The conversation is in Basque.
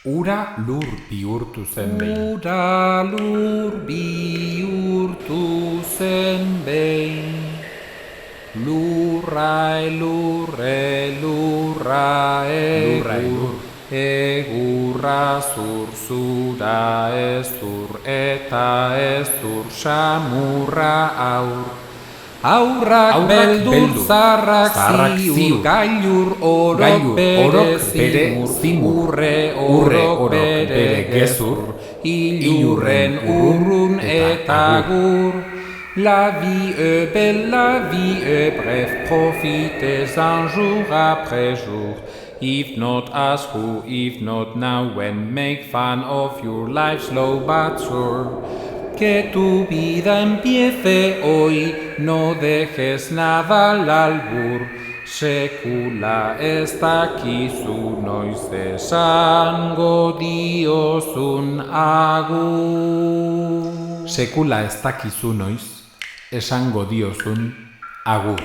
Ura lur bihurtu zen behin. Ura lur bihurtu zen behin. Lurra elurre, lurra egur, egurra zurzura ezur eta ezur samurra aur. Aurrak beldur zarrak ziur, gailur orok bere zimur, urre orok bere gezur, ilurren urrun eta gur. La vie est belle, la vie est bref, profitez un jour après jour. If not ask who, if not now when, make fun of your life slow but sure. Que tu vida empiece hoy, no dejes nada al albur. Sekula ez dakizu noiz esango diozun agur. Sekula ez dakizu noiz esango diozun agur.